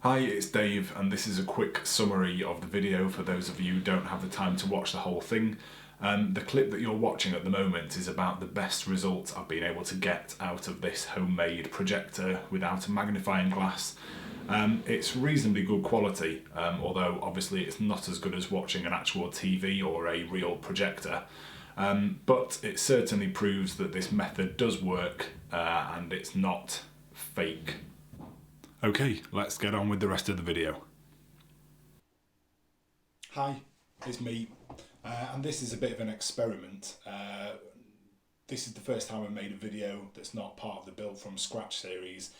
Hi, it's Dave, and this is a quick summary of the video for those of you who don't have the time to watch the whole thing. The clip that you're watching at the moment is about the best results I've been able to get out of this homemade projector without a magnifying glass. It's reasonably good quality, although obviously it's not as good as watching an actual TV or a real projector. But it certainly proves that this method does work and it's not fake. Okay, let's get on with the rest of the video. Hi, it's me, and this is a bit of an experiment. This is the first time I've made a video that's not part of the Build From Scratch series.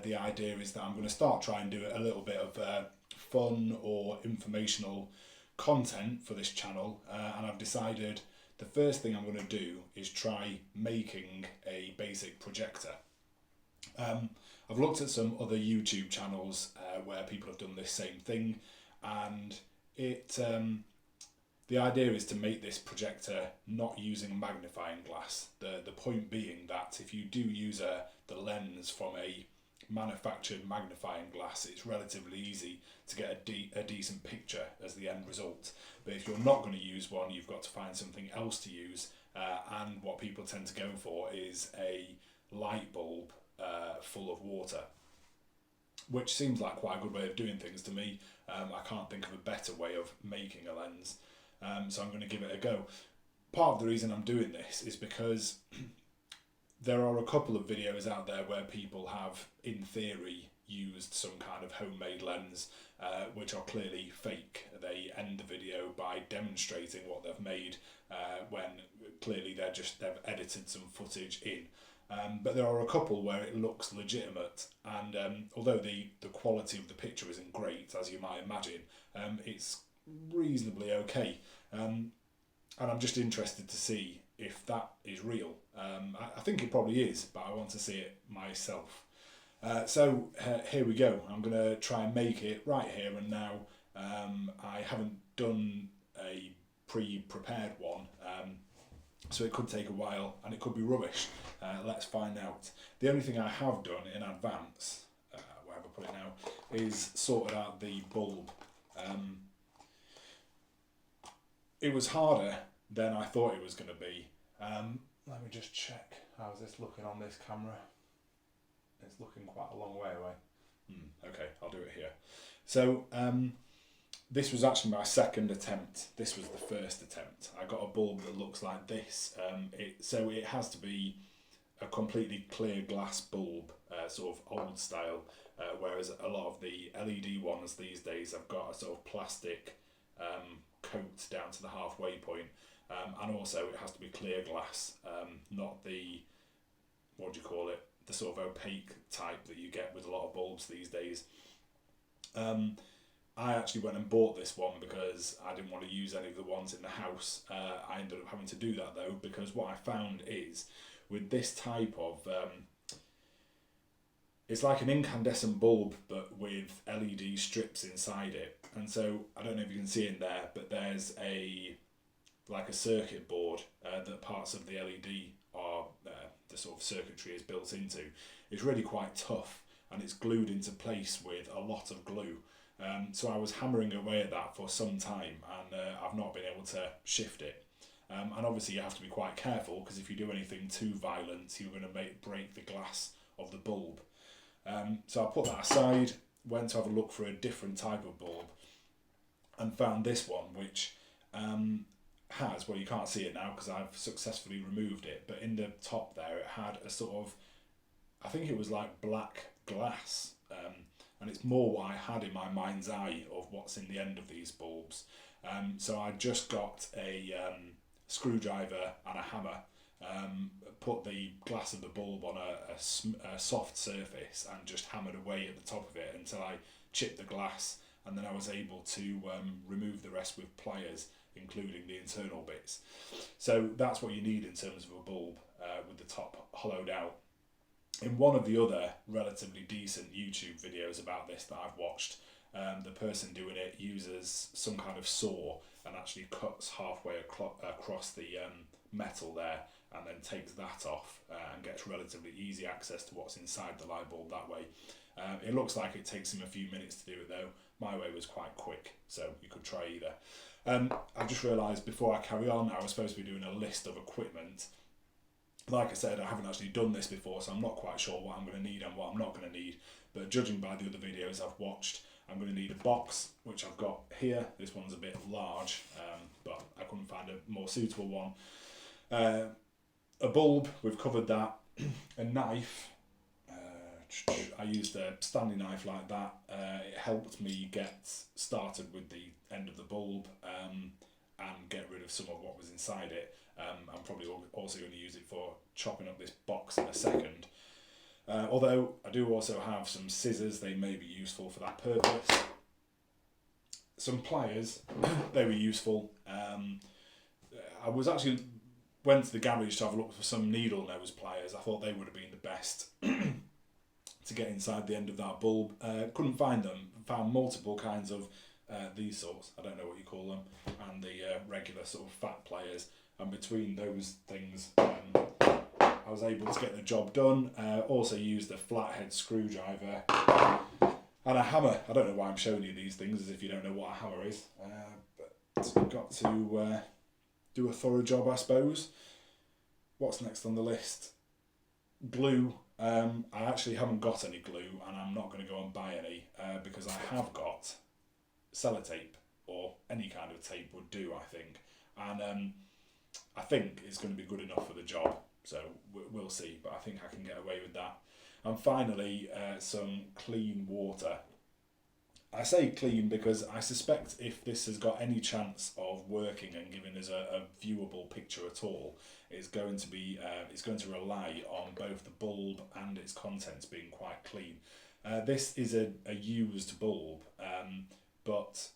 The idea is that I'm going to start trying to do a little bit of fun or informational content for this channel, and I've decided the first thing I'm going to do is try making a basic projector. I've looked at some other YouTube channels where people have done this same thing, and the idea is to make this projector not using a magnifying glass. The point being that if you do use the lens from a manufactured magnifying glass, it's relatively easy to get a decent picture as the end result. But if you're not going to use one, you've got to find something else to use, and what people tend to go for is a light bulb full of water, which seems like quite a good way of doing things to me. I can't think of a better way of making a lens, so I'm going to give it a go. Part of the reason I'm doing this is because there are a couple of videos out there where people have, in theory, used some kind of homemade lens, which are clearly fake. They end the video by demonstrating what they've made, when clearly they've edited some footage in. But there are a couple where it looks legitimate, and although the quality of the picture isn't great, as you might imagine, it's reasonably okay. And I'm just interested to see if that is real. I think it probably is, but I want to see it myself. So here we go. I'm going to try and make it right here and now. I haven't done a pre-prepared one, so it could take a while and it could be rubbish. Let's find out. The only thing I have done in advance, where have I put it now, is sorted out the bulb. It was harder than I thought it was going to be. Let me just check. How's this looking on this camera? It's looking quite a long way away. Okay, I'll do it here. So this was actually my second attempt. This was the first attempt. I got a bulb that looks like this. So it has to be a completely clear glass bulb, sort of old style, whereas a lot of the LED ones these days have got a sort of plastic coat down to the halfway point, and also it has to be clear glass, not the, what do you call it, the sort of opaque type that you get with a lot of bulbs these days. I actually went and bought this one because I didn't want to use any of the ones in the house. I ended up having to do that though, because what I found is with this type of, it's like an incandescent bulb but with LED strips inside it. And so I don't know if you can see in there, but there's like a circuit board that parts of the LED are, the sort of circuitry is built into. It's really quite tough and it's glued into place with a lot of glue. So I was hammering away at that for some time, and I've not been able to shift it. And obviously you have to be quite careful, because if you do anything too violent, you're going to break the glass of the bulb. So I put that aside, went to have a look for a different type of bulb, and found this one, which has, well, you can't see it now because I've successfully removed it, but in the top there it had a sort of, I think it was like black glass, and it's more what I had in my mind's eye of what's in the end of these bulbs. So I just got a screwdriver and a hammer, put the glass of the bulb on a soft surface and just hammered away at the top of it until I chipped the glass, and then I was able to remove the rest with pliers, including the internal bits. So that's what you need in terms of a bulb, with the top hollowed out. In one of the other relatively decent YouTube videos about this that I've watched, the person doing it uses some kind of saw and actually cuts halfway across the metal there, and then takes that off and gets relatively easy access to what's inside the light bulb that way. It looks like it takes him a few minutes to do it though. My way was quite quick, so you could try either. I just realised before I carry on, I was supposed to be doing a list of equipment. Like I said, I haven't actually done this before, so I'm not quite sure what I'm going to need and what I'm not going to need. But judging by the other videos I've watched, I'm going to need a box, which I've got here. This one's a bit large, but I couldn't find a more suitable one. A bulb, we've covered that. A knife. I used a standing knife like that. It helped me get started with the end of the bulb and get rid of some of what was inside it. I'm probably also going to use it for chopping up this box in a second. Although I do also have some scissors, they may be useful for that purpose. Some pliers, they were useful. I was actually went to the garage to have a look for some needle nose pliers. I thought they would have been the best to get inside the end of that bulb. Couldn't find them. Found multiple kinds of these sorts, I don't know what you call them, and the regular sort of fat pliers. And between those things, I was able to get the job done. Also used a flathead screwdriver and a hammer. I don't know why I'm showing you these things as if you don't know what a hammer is. But I've got to do a thorough job, I suppose. What's next on the list? Glue. I actually haven't got any glue, and I'm not going to go and buy any because I have got sellotape, or any kind of tape would do, I think. And I think it's going to be good enough for the job, so we'll see, but I think I can get away with that. And finally, some clean water. I say clean because I suspect if this has got any chance of working and giving us a viewable picture at all, it's going to rely on both the bulb and its contents being quite clean. This is a used bulb, but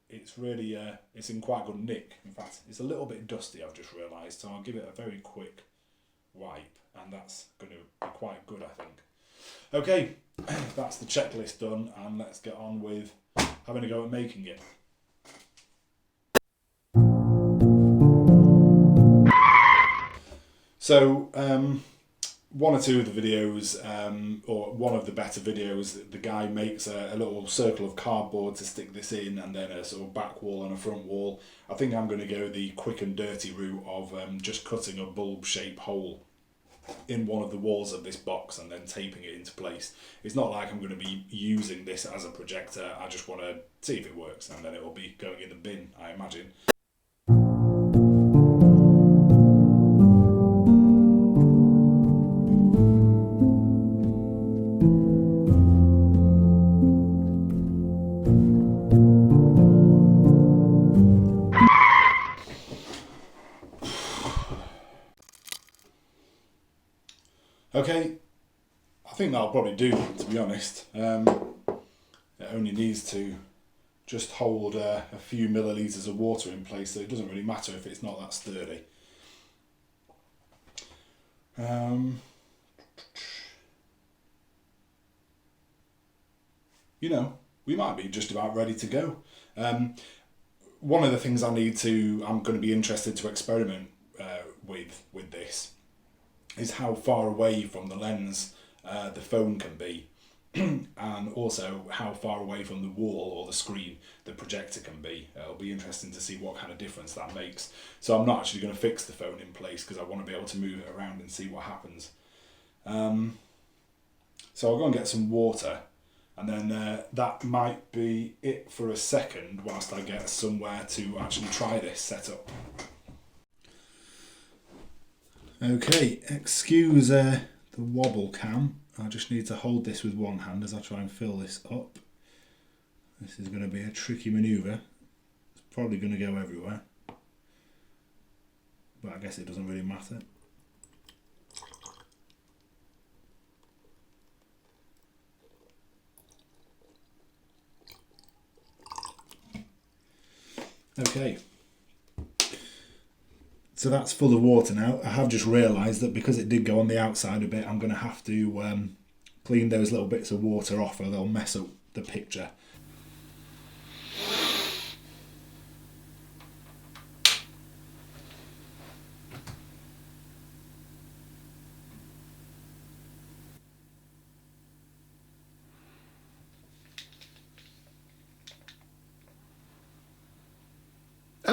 it's really it's in quite good nick. In fact, it's a little bit dusty, I've just realised, so I'll give it a very quick wipe, and that's going to be quite good, I think. Okay, that's the checklist done, and let's get on with having a go at making it. So, one or two of the videos, or one of the better videos, the guy makes a little circle of cardboard to stick this in, and then a sort of back wall and a front wall. I think I'm going to go the quick and dirty route of just cutting a bulb-shaped hole in one of the walls of this box and then taping it into place. It's not like I'm going to be using this as a projector. I just want to see if it works, and then it will be going in the bin, I imagine. Okay, I think that'll probably do, to be honest. It only needs to just hold a few millilitres of water in place, so it doesn't really matter if it's not that sturdy. You know, we might be just about ready to go. One of the things I'm going to be interested to experiment with this is how far away from the lens the phone can be, and also how far away from the wall or the screen the projector can be. It'll be interesting to see what kind of difference that makes. So I'm not actually going to fix the phone in place because I want to be able to move it around and see what happens. So I'll go and get some water, and then that might be it for a second whilst I get somewhere to actually try this setup. Okay, excuse the wobble cam. I just need to hold this with one hand as I try and fill this up. This is going to be a tricky manoeuvre. It's probably going to go everywhere, but I guess it doesn't really matter. Okay. So that's full of water now. I have just realised that because it did go on the outside a bit, I'm going to have to clean those little bits of water off or they'll mess up the picture.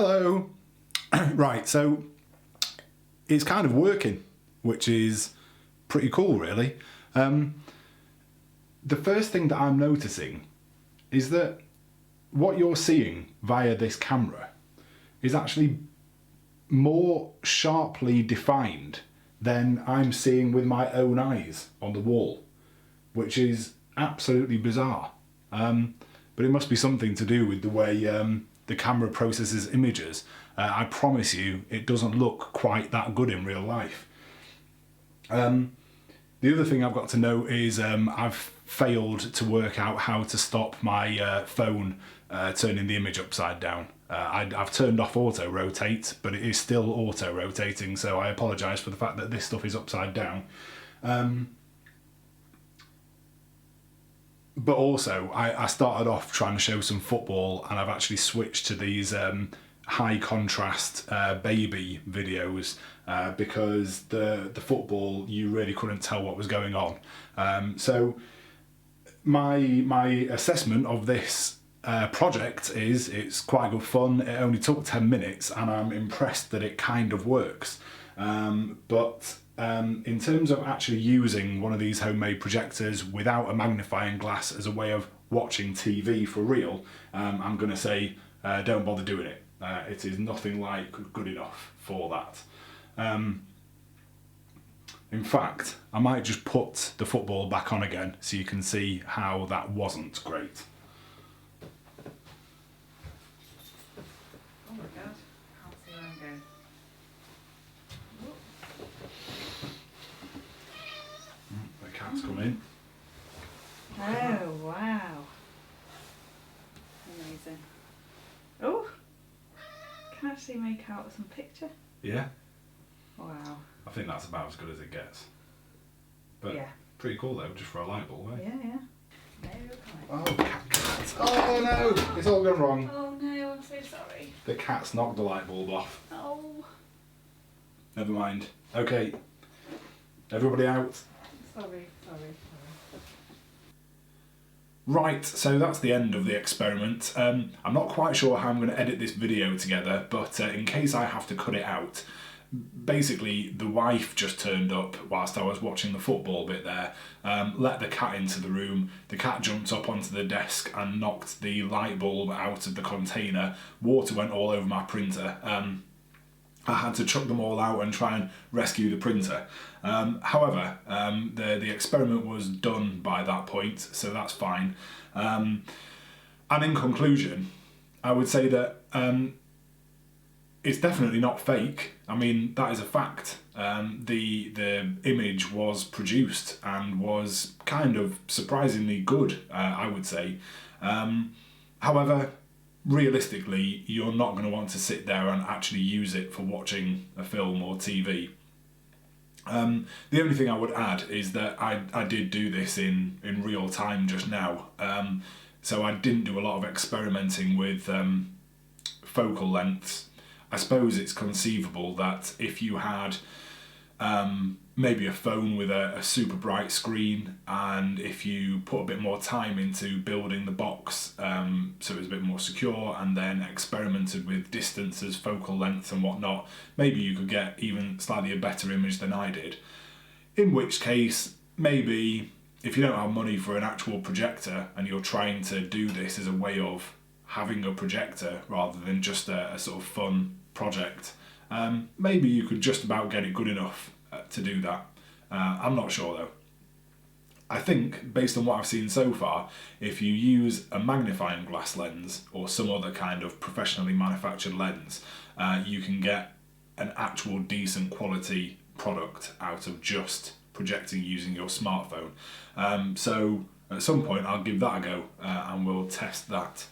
Hello. Right, so it's kind of working, which is pretty cool, really. The first thing that I'm noticing is that what you're seeing via this camera is actually more sharply defined than I'm seeing with my own eyes on the wall, which is absolutely bizarre. But it must be something to do with the way the camera processes images. I promise you, it doesn't look quite that good in real life. The other thing I've got to note is I've failed to work out how to stop my phone turning the image upside down. I've turned off auto rotate, but it is still auto rotating, so I apologise for the fact that this stuff is upside down. But also, I started off trying to show some football, and I've actually switched to these high contrast baby videos because the football, you really couldn't tell what was going on. So my assessment of this project is it's quite good fun. It only took 10 minutes and I'm impressed that it kind of works. But in terms of actually using one of these homemade projectors without a magnifying glass as a way of watching TV for real, I'm going to say don't bother doing it. It is nothing like good enough for that. In fact, I might just put the football back on again so you can see how that wasn't great. Oh my god, can't see where I'm going. The cat's come in. Oh wow. Amazing. Oh, can actually make out some picture. Yeah, Wow. I think that's about as good as it gets. But Yeah. pretty cool though, just for a light bulb, eh? Yeah, yeah. No Oh, comment. cat. Oh no, it's all gone wrong. Oh no, I'm so sorry. The cat's knocked the light bulb off. Oh, Never mind. Okay, everybody out. sorry. Right, so that's the end of the experiment. I'm not quite sure how I'm going to edit this video together, but in case I have to cut it out, basically the wife just turned up whilst I was watching the football bit there, let the cat into the room. The cat jumped up onto the desk and knocked the light bulb out of the container. Water went all over my printer. I had to chuck them all out and try and rescue the printer. However, the experiment was done by that point, so that's fine. And in conclusion, I would say that it's definitely not fake. I mean, that is a fact. The image was produced and was kind of surprisingly good, I would say. However, realistically, you're not going to want to sit there and actually use it for watching a film or TV. The only thing I would add is that I did do this in real time just now. So I didn't do a lot of experimenting with focal lengths. I suppose it's conceivable that if you had maybe a phone with a super bright screen, and if you put a bit more time into building the box so it was a bit more secure, and then experimented with distances, focal lengths and whatnot, maybe you could get even slightly a better image than I did. In which case, maybe if you don't have money for an actual projector and you're trying to do this as a way of having a projector rather than just a sort of fun project, maybe you could just about get it good enough to do that. I'm not sure though. I think, based on what I've seen so far, if you use a magnifying glass lens or some other kind of professionally manufactured lens, you can get an actual decent quality product out of just projecting using your smartphone. So at some point I'll give that a go and we'll test that.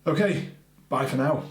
Okay, bye for now.